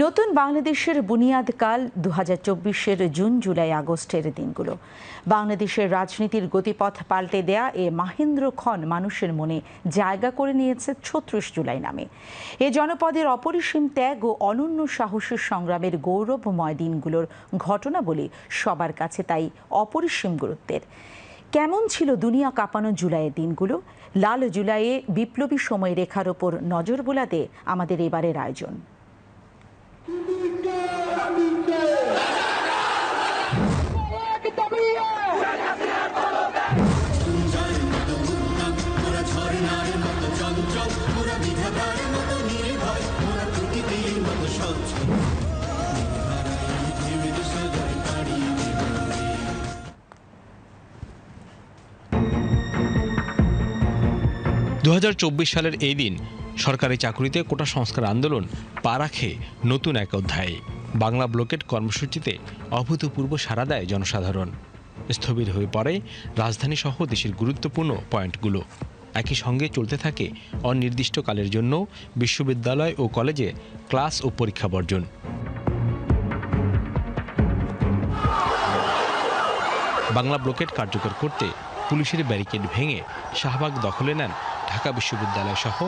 নতুন বাংলাদেশের বুনিয়াদকাল ২০২৪-এর জুন, জুলাই, আগস্টের দিনগুলো। বাংলাদেশের রাজনীতির গতিপথ পাল্টে দেয়া এ মাহেন্দ্রক্ষণ মানুষের মনে জায়গা করে নিয়েছে ৩৬ জুলাই নামে। এ জনপদের অপরিসীম ত্যাগ ও অনন্য সাহসের সংগ্রামের গৌরবময় দিনগুলোর ঘটনাবলী সবার কাছে তাই অপরিসীম গুরুত্বের। কেমন ছিল দুনিয়া কাঁপানো জুলাইয়ের দিনগুলো? লাল জুলাইয়ে বিপ্লবী সময়রেখার ওপর নজর বোলাতে আমাদের এবারের আয়োজন। সালের এই দিন সরকারি চাকুরিতে কোটা সংস্কার আন্দোলন পা রাখে নতুন এক অধ্যায়ে। বাংলা ব্লকেট কর্মসূচিতে অভূতপূর্ব সাড়া দেয় জনসাধারণ। স্থবির হয়ে পড়ে রাজধানী সহ দেশের গুরুত্বপূর্ণ পয়েন্টগুলো। একই সঙ্গে চলতে থাকে অনির্দিষ্টকালের জন্য বিশ্ববিদ্যালয় ও কলেজে ক্লাস ও পরীক্ষা বর্জন। বাংলা ব্লকেট কার্যকর করতে পুলিশের ব্যারিকেড ভেঙে শাহবাগ দখলে নেন ঢাকা বিশ্ববিদ্যালয় সহ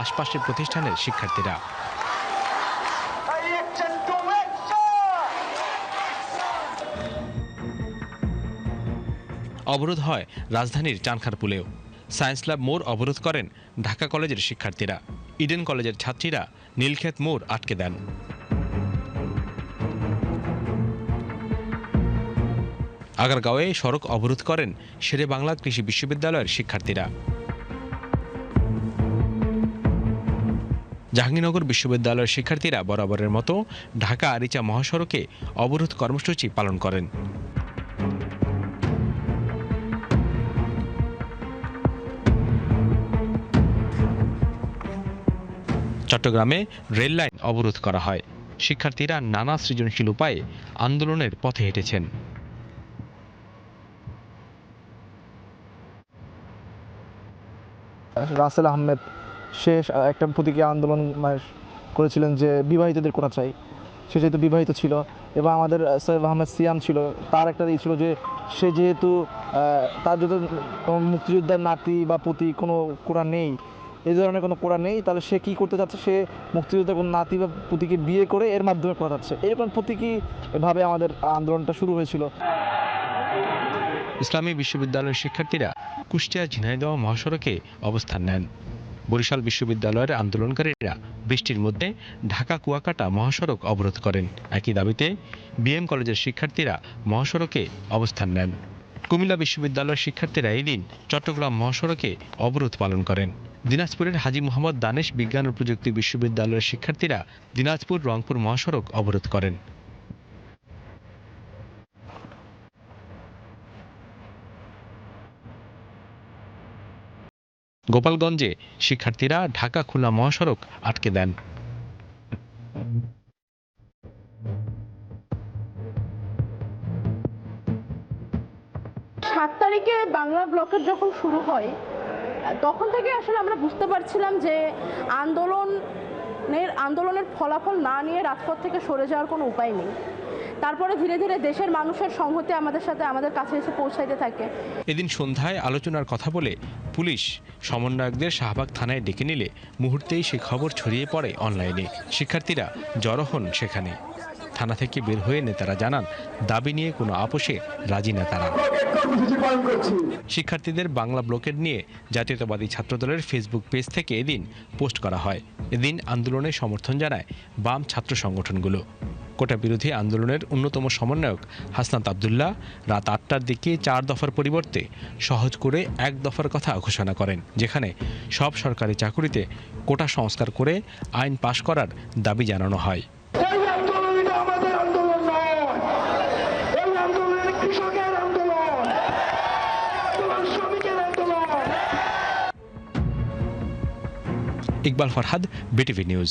আশপাশের প্রতিষ্ঠানের শিক্ষার্থীরা। অবরোধ হয় রাজধানীর চানখারপুলেও। সায়েন্স ল্যাব মোড় অবরোধ করেন ঢাকা কলেজের শিক্ষার্থীরা। ইডেন কলেজের ছাত্রীরা নীলক্ষেত মোড় আটকে দেন। আগারগাঁওয়ে সড়ক অবরোধ করেন শেরে বাংলা কৃষি বিশ্ববিদ্যালয়ের শিক্ষার্থীরা। জাহাঙ্গীরনগর বিশ্ববিদ্যালয়ের শিক্ষার্থীরা বরাবরের মতো ঢাকা আরিচা মহাসড়কে অবরোধ কর্মসূচি পালন করেন। চট্টগ্রামে রেল লাইন অবরোধ করা হয়। শিক্ষার্থীরা নানা সৃজনশীল উপায়ে আন্দোলনের পথে হেঁটেছেন। রাসেল আহমেদ সে একটা প্রতীকী আন্দোলন করেছিলেন যে বিবাহিতদের কোটা চাই। সে যেহেতু বিবাহিত ছিল এবং আমাদের সৈয়দ আহমেদ সিয়াম ছিল, তার একটা ই ছিল যে সে যেহেতু তার যদি মুক্তিযোদ্ধার নাতি বা প্রতি কোনো কোটা নেই, এই ধরনের কোনো কোটা নেই, তাহলে সে কী করতে চাচ্ছে, সে মুক্তিযোদ্ধার কোনো নাতি বা প্রতীকে বিয়ে করে এর মাধ্যমে কোটা চাচ্ছে। এরকম প্রতীকীভাবে আমাদের আন্দোলনটা শুরু হয়েছিল। ইসলামী বিশ্ববিদ্যালয়ের শিক্ষার্থীরা কুষ্টিয়া ঝিনাইদহ মহাসড়কে অবস্থান নেন। বরিশাল বিশ্ববিদ্যালয়ের আন্দোলনকারীরা বৃষ্টির মধ্যে ঢাকা কুয়াকাটা মহাসড়ক অবরোধ করেন। একই দাবিতে বিএম কলেজের শিক্ষার্থীরা মহাসড়কে অবস্থান নেন। কুমিল্লা বিশ্ববিদ্যালয়ের শিক্ষার্থীরা এই দিন চট্টগ্রাম মহাসড়কে অবরোধ পালন করেন। দিনাজপুরের হাজী মোহাম্মদ দানেশ বিজ্ঞান ও প্রযুক্তি বিশ্ববিদ্যালয়ের শিক্ষার্থীরা দিনাজপুর রংপুর মহাসড়ক অবরোধ করেন। গোপালগঞ্জে শিক্ষার্থীরা ঢাকা খুলনা মহাসড়ক আটকে দেন। ৭ তারিখে বাংলা ব্লকেট যখন শুরু হয়, তখন থেকে আসলে আমরা বুঝতে পারছিলাম যে আন্দোলনের ফলাফল না নিয়ে রাজপথ থেকে সরে যাওয়ার কোনো উপায় নেই। তারপরে ধীরে ধীরে দেশের মানুষের সংহতি আমাদের কাছে এসে পৌঁছাইতে থাকে। এদিন সন্ধ্যায় আলোচনার কথা বলে পুলিশ সমন্বয়কদের শাহবাগ থানায় ডেকে নিলে মুহূর্তেই সে খবর ছড়িয়ে পড়ে অনলাইনে। শিক্ষার্থীরা জড়ো হন সেখানে। থানা থেকে বের হয়ে নেতারা জানান, দাবি নিয়ে কোনো আপোষে রাজি না তারা। শিক্ষার্থীদের বাংলা ব্লকেট নিয়ে জাতীয়তাবাদী ছাত্রদলের ফেসবুক পেজ থেকে এদিন পোস্ট করা হয়। এদিন আন্দোলনে সমর্থন জানায় বাম ছাত্র সংগঠনগুলো। কোটা বিরোধী আন্দোলনের অন্যতম সমন্বয়ক হাসনাত আবদুল্লাহ রাত ৮টার দিকে ৪ দফার পরিবর্তে সহজ করে ১ দফার কথা ঘোষণা করেন, যেখানে সব সরকারি চাকুরিতে কোটা সংস্কার করে আইন পাশ করার দাবি জানানো হয়। Iqbal Farhad, BTV news.